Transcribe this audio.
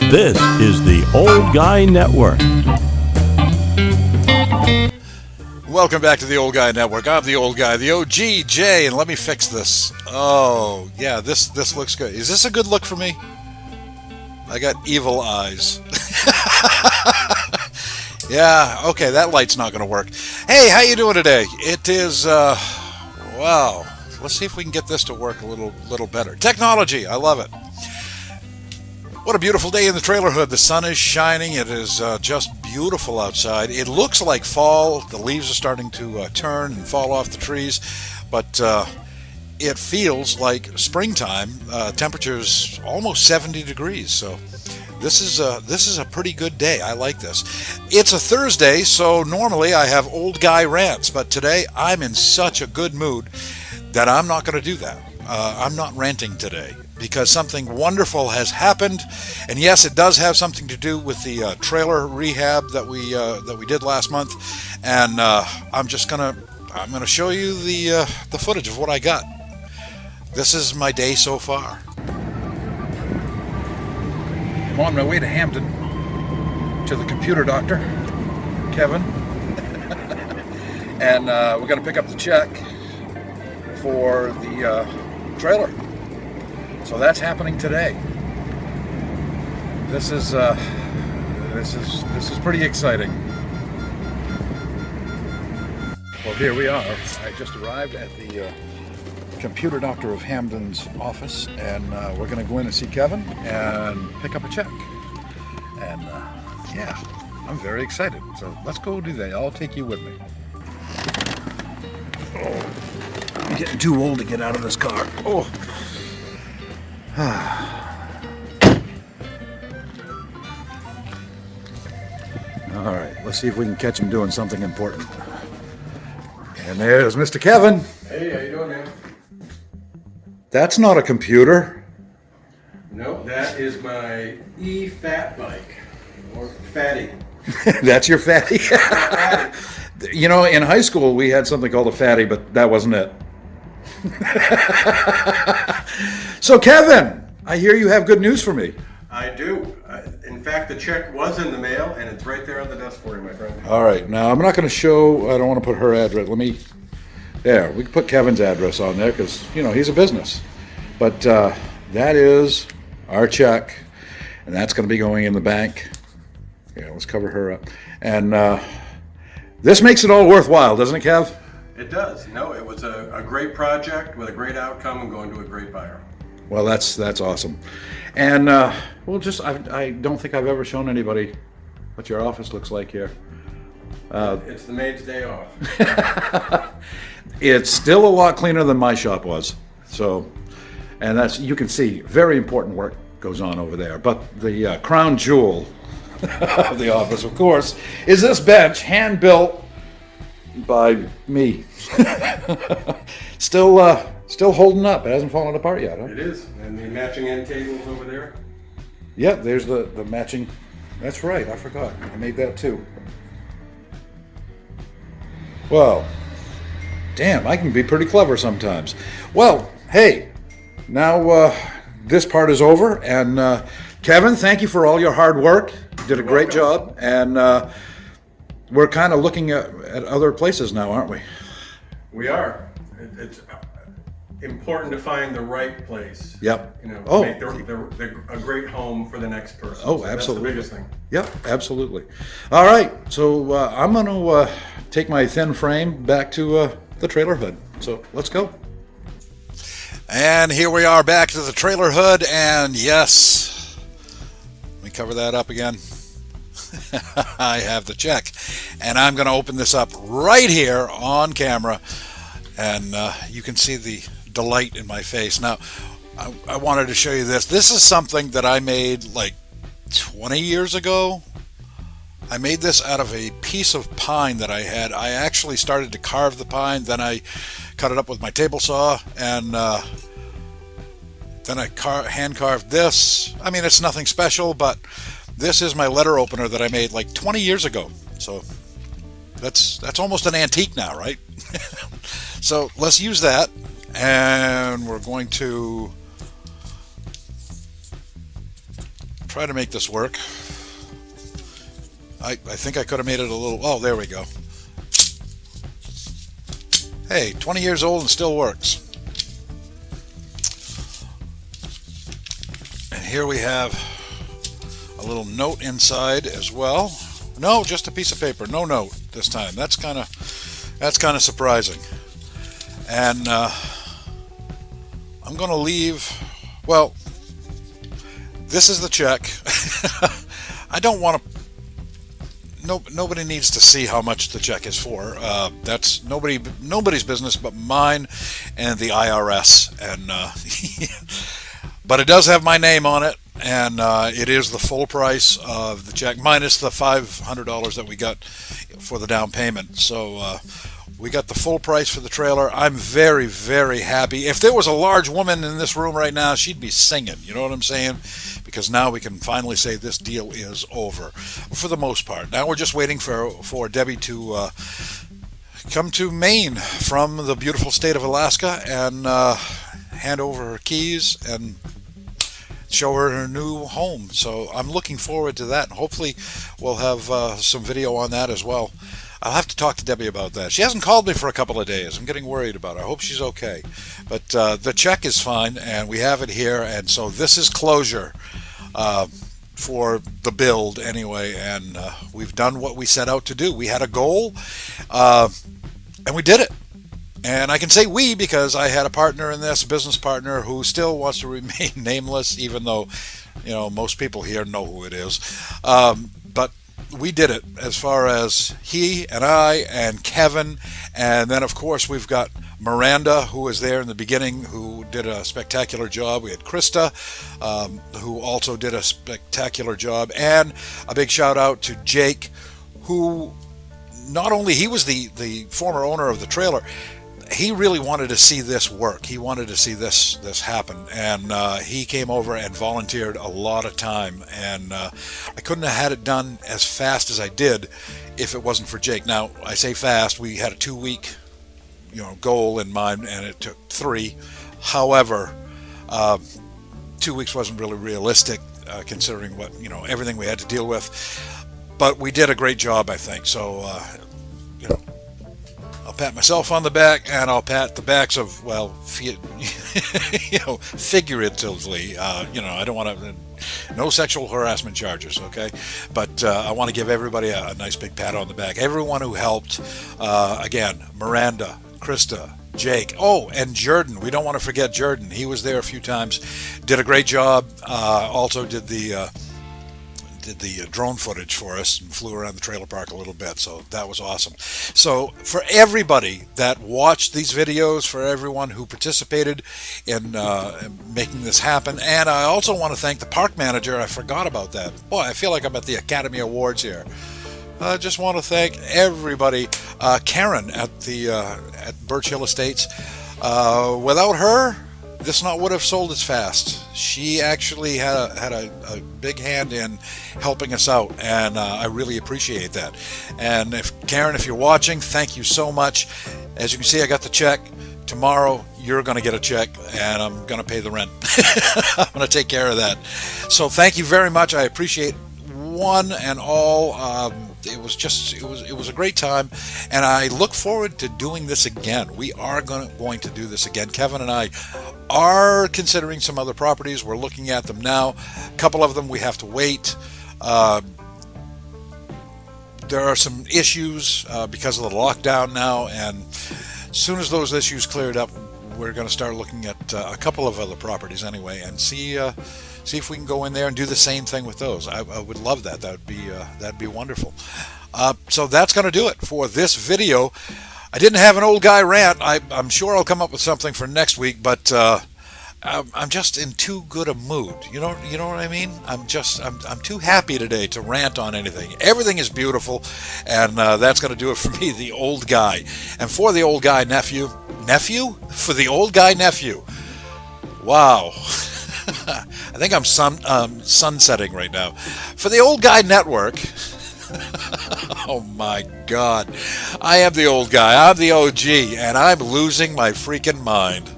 This is the Old Guy Network. Welcome back to the Old Guy Network. I'm the old guy, the OGJ, and let me fix this. Oh, yeah, this looks good. Is this a good look for me? I got evil eyes. Yeah, okay, that light's not going to work. Hey, how you doing today? It is, wow. Let's see if we can get this to work a little better. Technology, I love it. What a beautiful day in the trailer hood. The sun is shining. It is just beautiful outside. It looks like fall. The leaves are starting to turn and fall off the trees, but it feels like springtime. Temperature's almost 70 degrees, so this is a pretty good day. I like this. It's a Thursday, so normally I have old guy rants, but today I'm in such a good mood that I'm not going to do that. I'm not ranting today because something wonderful has happened, and yes, it does have something to do with the trailer rehab that we did last month, and I'm gonna show you the footage of what I got. This is my day so far. I'm on my way to Hampton to the computer doctor, Kevin, and we're gonna pick up the check for the trailer. So that's happening today. This is pretty exciting. Well, here we are. I just arrived at the computer doctor of Hamden's office, and we're going to go in and see Kevin and pick up a check. And yeah, I'm very excited. So let's go do that. I'll take you with me. Oh, I'm getting too old to get out of this car. Oh. All right, let's see if we can catch him doing something important. And there's Mr. Kevin. Hey, how you doing, man? That's not a computer. Nope, that is my e-fat bike, or fatty. That's your fatty? You know, in high school we had something called a fatty, but that wasn't it. So Kevin, I hear you have good news for me. I do. In fact, the check was in the mail, and it's right there on the desk for you, my friend. All right, now I'm not going to show, I don't want to put her address. There, we can put Kevin's address on there because, you know, he's a business. But that is our check, and that's going to be going in the bank. Yeah, let's cover her up. And this makes it all worthwhile, doesn't it, Kev? It does. You know, it was a great project with a great outcome and going to a great buyer. Well, that's awesome. And I don't think I've ever shown anybody what your office looks like here. It's the maid's day off. It's still a lot cleaner than my shop was. So, and that's, you can see, very important work goes on over there. But the crown jewel of the office, of course, is this bench, hand-built by me. Still holding up. It hasn't fallen apart yet, huh? It is. And the matching end tables over there. Yep, there's the matching. That's right, I forgot. I made that too. Well, damn, I can be pretty clever sometimes. Well, hey, now this part is over, and Kevin, thank you for all your hard work. You did a great job, and we're kind of looking at other places now, aren't we? We are. It's important to find the right place. Yep. You know, Oh. make a great home for the next person. Oh, So absolutely. That's the biggest thing. Yep, absolutely. All right, so I'm going to take my thin frame back to the trailer hood. So let's go. And here we are back to the trailer hood, and yes, let me cover that up again. I have the check, and I'm going to open this up right here on camera, and you can see the delight in my face. Now, I wanted to show you this. This is something that I made like 20 years ago. I made this out of a piece of pine that I had. I actually started to carve the pine, then I cut it up with my table saw, and then I hand carved this. I mean, it's nothing special, but this is my letter opener that I made like 20 years ago. So that's almost an antique now, right? So let's use that, and we're going to try to make this work. I think I could have made it a little... Oh, there we go. Hey, 20 years old and still works. And here we have a little note inside as well. No, just a piece of paper. No note this time. That's kind of surprising. And I'm going to leave... Well, this is the check. I don't want to... Nobody needs to see how much the check is for. That's nobody's business but mine and the IRS. And but it does have my name on it, and it is the full price of the check minus the $500 that we got for the down payment. So we got the full price for the trailer. I'm very, very happy. If there was a large woman in this room right now, she'd be singing. You know what I'm saying? Because now we can finally say this deal is over for the most part. Now we're just waiting for Debbie to come to Maine from the beautiful state of Alaska and hand over her keys and show her new home. So I'm looking forward to that, and hopefully we'll have some video on that as well. I'll have to talk to Debbie about that. She hasn't called me for a couple of days. I'm getting worried about her. I hope she's okay. But the check is fine, and we have it here, and so this is closure for the build anyway, and we've done what we set out to do. We had a goal, and we did it. And I can say we because I had a partner in this, a business partner, who still wants to remain nameless, even though, you know, most people here know who it is. But we did it, as far as he and I and Kevin, and then of course we've got Miranda, who was there in the beginning, who did a spectacular job. We had Krista, who also did a spectacular job, and a big shout out to Jake, who not only he was the former owner of the trailer, he really wanted to see this work. He wanted to see this happen, and he came over and volunteered a lot of time, and I couldn't have had it done as fast as I did if it wasn't for Jake. Now, I say fast. We had a 2-week, goal in mind, and it took 3. However, 2 weeks wasn't really realistic, considering what everything we had to deal with. But we did a great job, I think. So, I'll pat myself on the back, and I'll pat the backs of, figuratively. I don't want to, no sexual harassment charges, okay? But I want to give everybody a nice big pat on the back. Everyone who helped, again, Miranda, Krista, Jake, and Jordan. We don't want to forget Jordan. He was there a few times, did a great job. Also did the drone footage for us and flew around the trailer park a little bit, so that was awesome. So for everybody that watched these videos, for everyone who participated in making this happen, and I also want to thank the park manager. I forgot about that. Boy, I feel like I'm at the Academy Awards here. I just want to thank everybody. Karen at Birch Hill Estates. Without her, this not would have sold as fast. She actually had a big hand in helping us out, and I really appreciate that. And Karen, if you're watching, thank you so much. As you can see, I got the check. Tomorrow, you're going to get a check, and I'm going to pay the rent. I'm going to take care of that. So thank you very much. I appreciate one and all. It was a great time, and I look forward to doing this again. We are going to do this again. Kevin and I are considering some other properties. We're looking at them now. A couple of them we have to wait. There are some issues because of the lockdown now, and as soon as those issues cleared up, we're going to start looking at a couple of other properties anyway, and see if we can go in there and do the same thing with those. I would love that. That'd be wonderful. So that's going to do it for this video. I didn't have an old guy rant. I'm sure I'll come up with something for next week, but I'm just in too good a mood. You know what I mean? I'm too happy today to rant on anything. Everything is beautiful, and that's going to do it for me, the old guy. And for the old guy nephew, for the old guy nephew. Wow. I think I'm sunsetting right now. For the Old Guy Network. Oh my God. I am the old guy. I'm the OG, and I'm losing my freaking mind.